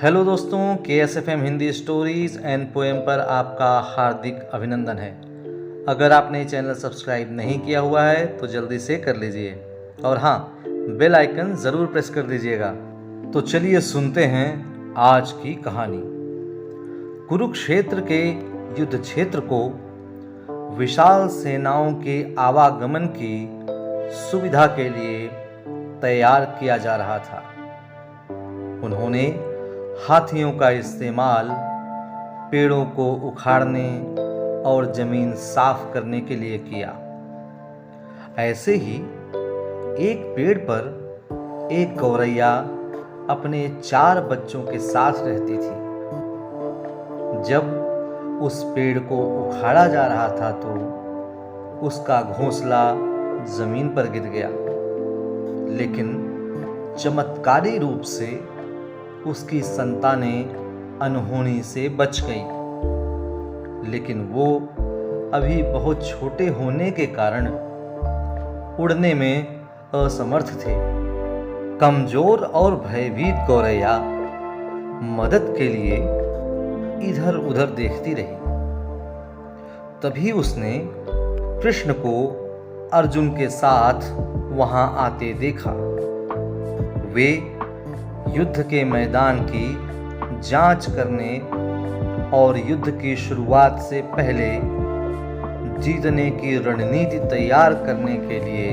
Hello दोस्तों, KSFM Hindi stories and poem पर आपका हार्दिक अभिनंदन है। अगर आपने चैनल सब्सक्राइब नहीं किया हुआ है तो जल्दी से कर लीजिए और हाँ, बेल आइकन ज़रूर प्रेस कर दीजिएगा। तो चलिए सुनते हैं आज की कहानी। कुरुक्षेत्र के युद्ध क्षेत्र को विशाल सेनाओं के आवागमन की सुविधा के लिए तैयार किया जा रहा था। उन्होंने हाथियों का इस्तेमाल पेड़ों को उखाड़ने और जमीन साफ करने के लिए किया। ऐसे ही एक पेड़ पर एक गौरैया अपने 4 बच्चों के साथ रहती थी। जब उस पेड़ को उखाड़ा जा रहा था तो उसका घोंसला जमीन पर गिर गया, लेकिन चमत्कारी रूप से उसकी संतानें अनहोनी से बच गई। लेकिन वो अभी बहुत छोटे होने के कारण उड़ने में असमर्थ थे। कमजोर और भयभीत गौरैया मदद के लिए इधर उधर देखती रही। तभी उसने कृष्ण को अर्जुन के साथ वहां आते देखा। वे युद्ध के मैदान की जांच करने और युद्ध की शुरुआत से पहले जीतने की रणनीति तैयार करने के लिए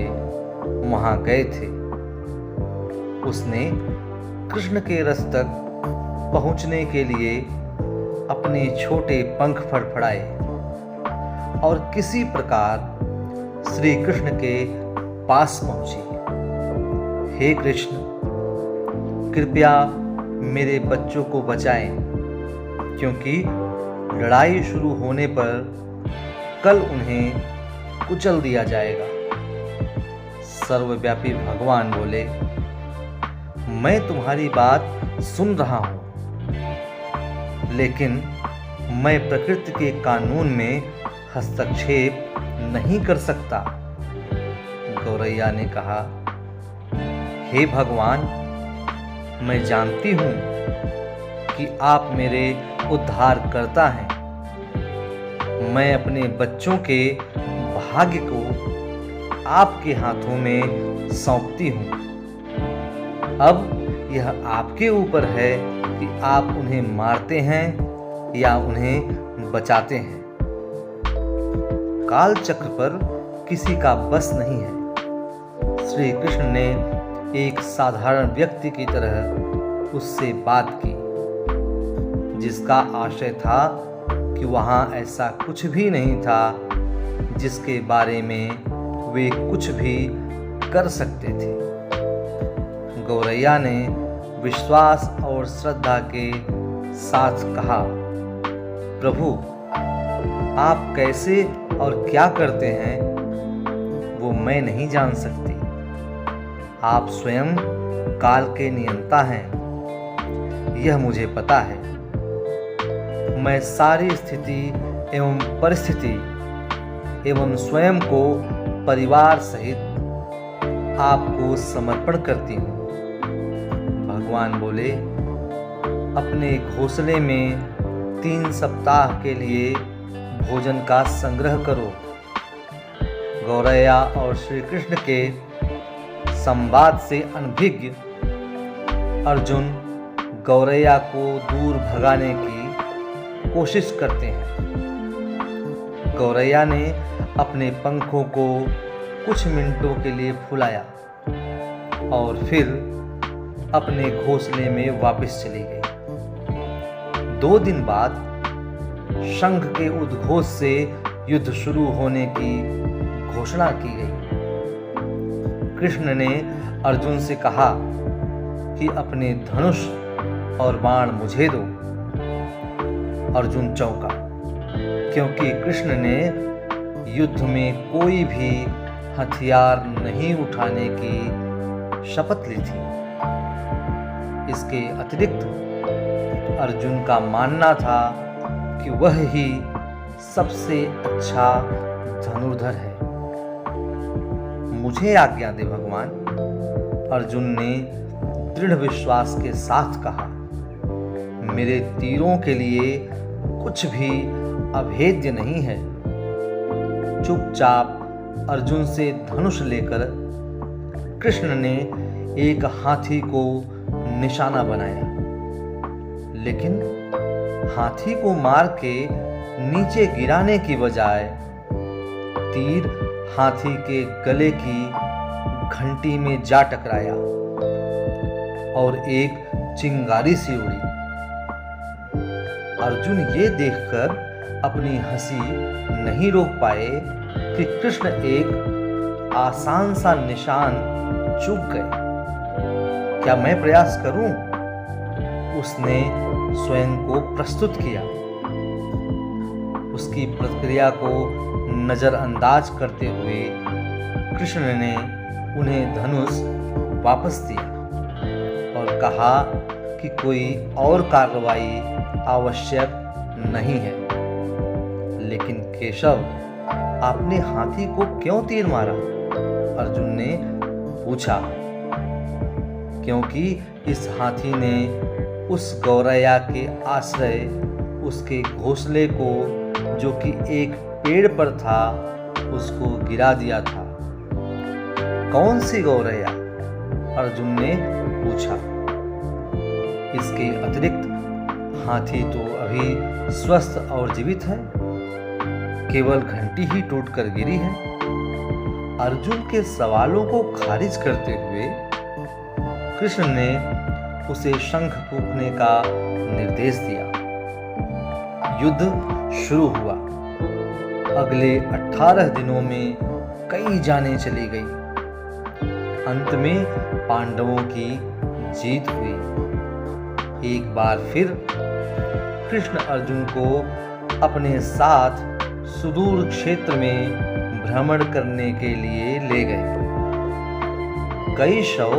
वहां गए थे। उसने कृष्ण के रथ तक पहुंचने के लिए अपने छोटे पंख फड़फड़ाए और किसी प्रकार श्री कृष्ण के पास पहुंची। हे कृष्ण, कृपया मेरे बच्चों को बचाएं, क्योंकि लड़ाई शुरू होने पर कल उन्हें कुचल दिया जाएगा। सर्वव्यापी भगवान बोले, मैं तुम्हारी बात सुन रहा हूं, लेकिन मैं प्रकृति के कानून में हस्तक्षेप नहीं कर सकता। गौरैया ने कहा, हे भगवान, मैं जानती हूं कि आप मेरे उद्धारकर्ता हैं। मैं अपने बच्चों के भाग्य को आपके हाथों में सौंपती हूं। अब यह आपके ऊपर है कि आप उन्हें मारते हैं या उन्हें बचाते हैं। काल चक्र पर किसी का बस नहीं है। श्री कृष्ण ने एक साधारण व्यक्ति की तरह उससे बात की, जिसका आशय था कि वहां ऐसा कुछ भी नहीं था जिसके बारे में वे कुछ भी कर सकते थे। गौरैया ने विश्वास और श्रद्धा के साथ कहा, प्रभु, आप कैसे और क्या करते हैं वो मैं नहीं जान सकती। आप स्वयं काल के नियंता हैं, यह मुझे पता है। मैं सारी स्थिति एवं परिस्थिति एवं स्वयं को परिवार सहित आपको समर्पण करती हूँ। भगवान बोले, अपने घोंसले में 3 सप्ताह के लिए भोजन का संग्रह करो। गौरैया और श्री कृष्ण के संवाद से अनभिज्ञ अर्जुन गौरैया को दूर भगाने की कोशिश करते हैं। गौरैया ने अपने पंखों को कुछ मिनटों के लिए फुलाया और फिर अपने घोंसले में वापस चली गई। 2 दिन बाद शंख के उद्घोष से युद्ध शुरू होने की घोषणा की गई। कृष्ण ने अर्जुन से कहा कि अपने धनुष और बाण मुझे दो। अर्जुन चौंका, क्योंकि कृष्ण ने युद्ध में कोई भी हथियार नहीं उठाने की शपथ ली थी। इसके अतिरिक्त अर्जुन का मानना था कि वह ही सबसे अच्छा धनुर्धर है। मुझे आज्ञा दे भगवान, अर्जुन ने दृढ़ विश्वास के साथ कहा। मेरे तीरों के लिए कुछ भी अभेद्य नहीं है। चुपचाप अर्जुन से धनुष लेकर कृष्ण ने एक हाथी को निशाना बनाया, लेकिन हाथी को मार के नीचे गिराने की बजाय तीर हाथी के गले की घंटी में जा टकराया और एक चिंगारी सी उड़ी। अर्जुन ये देखकर अपनी हंसी नहीं रोक पाए कि कृष्ण एक आसान सा निशान चूक गए। क्या मैं प्रयास करूं? उसने स्वयं को प्रस्तुत किया। उसकी प्रतिक्रिया को नजरअंदाज करते हुए कृष्ण ने उन्हें धनुष वापस दिया और कहा कि कोई और कार्रवाई आवश्यक नहीं है। लेकिन केशव, आपने हाथी को क्यों तीर मारा? अर्जुन ने पूछा। क्योंकि इस हाथी ने उस गौरैया के आश्रय उसके घोंसले को, जो कि एक पेड़ पर था, उसको गिरा दिया था। कौन सी गौरैया? अर्जुन ने पूछा। इसके अतिरिक्त हाथी तो अभी स्वस्थ और जीवित है, केवल घंटी ही टूटकर गिरी है। अर्जुन के सवालों को खारिज करते हुए कृष्ण ने उसे शंख फूंकने का निर्देश दिया। युद्ध शुरू हुआ। अगले 18 दिनों में कई जानें चली गई। अंत में पांडवों की जीत हुई। एक बार फिर कृष्ण अर्जुन को अपने साथ सुदूर क्षेत्र में भ्रमण करने के लिए ले गए। कई शव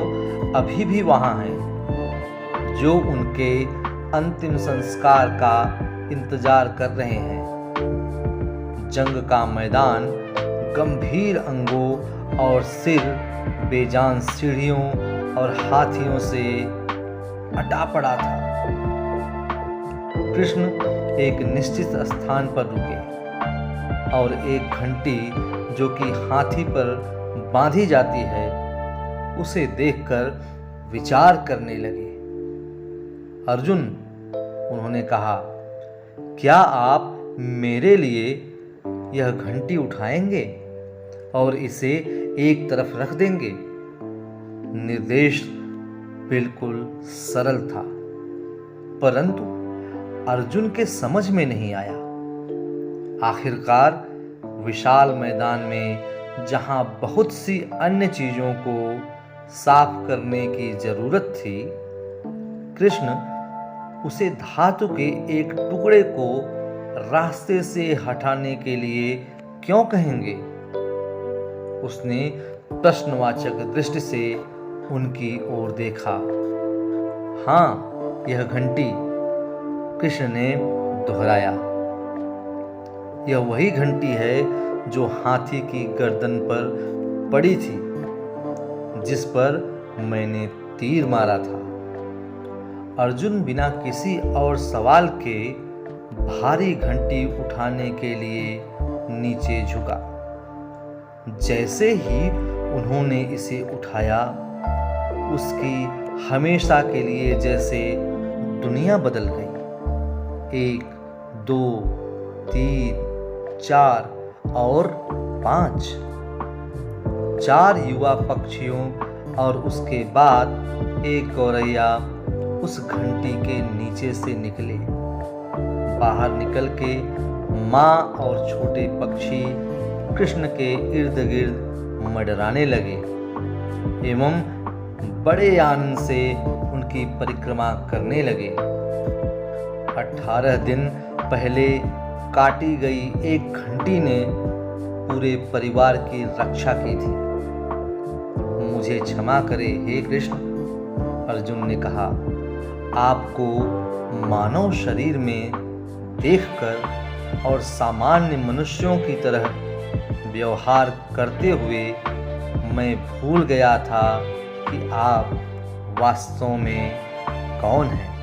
अभी भी वहां हैं, जो उनके अंतिम संस्कार का इंतजार कर रहे हैं। जंग का मैदान गंभीर अंगों और सिर बेजान सीढ़ियों और हाथियों से अटा पड़ा था। कृष्ण एक निश्चित स्थान पर रुके और एक घंटी, जो कि हाथी पर बांधी जाती है, उसे देखकर विचार करने लगे। अर्जुन, उन्होंने कहा, क्या आप मेरे लिए यह घंटी उठाएंगे और इसे एक तरफ रख देंगे? निर्देश बिल्कुल सरल था, परंतु अर्जुन के समझ में नहीं आया। आखिरकार विशाल मैदान में जहां बहुत सी अन्य चीजों को साफ करने की जरूरत थी, कृष्ण उसे धातु के एक टुकड़े को रास्ते से हटाने के लिए क्यों कहेंगे? उसने प्रश्नवाचक दृष्टि से उनकी ओर देखा। हाँ, यह घंटी, कृष्ण ने दोहराया। यह वही घंटी है जो हाथी की गर्दन पर पड़ी थी, जिस पर मैंने तीर मारा था। अर्जुन बिना किसी और सवाल के भारी घंटी उठाने के लिए नीचे झुका। जैसे ही उन्होंने इसे उठाया, उसकी हमेशा के लिए जैसे दुनिया बदल गई। 1, 2, 3, 4 और 5 4 युवा पक्षियों और उसके बाद एक गौरैया उस घंटी के नीचे से निकले। बाहर निकल के माँ और छोटे पक्षी कृष्ण के इर्द गिर्द मंडराने लगे एवं बड़े आनंद से उनकी परिक्रमा करने लगे। 18 दिन पहले काटी गई एक घंटी ने पूरे परिवार की रक्षा की थी। मुझे क्षमा करे हे कृष्ण, अर्जुन ने कहा। आपको मानव शरीर में देखकर और सामान्य मनुष्यों की तरह व्यवहार करते हुए मैं भूल गया था कि आप वास्तव में कौन हैं।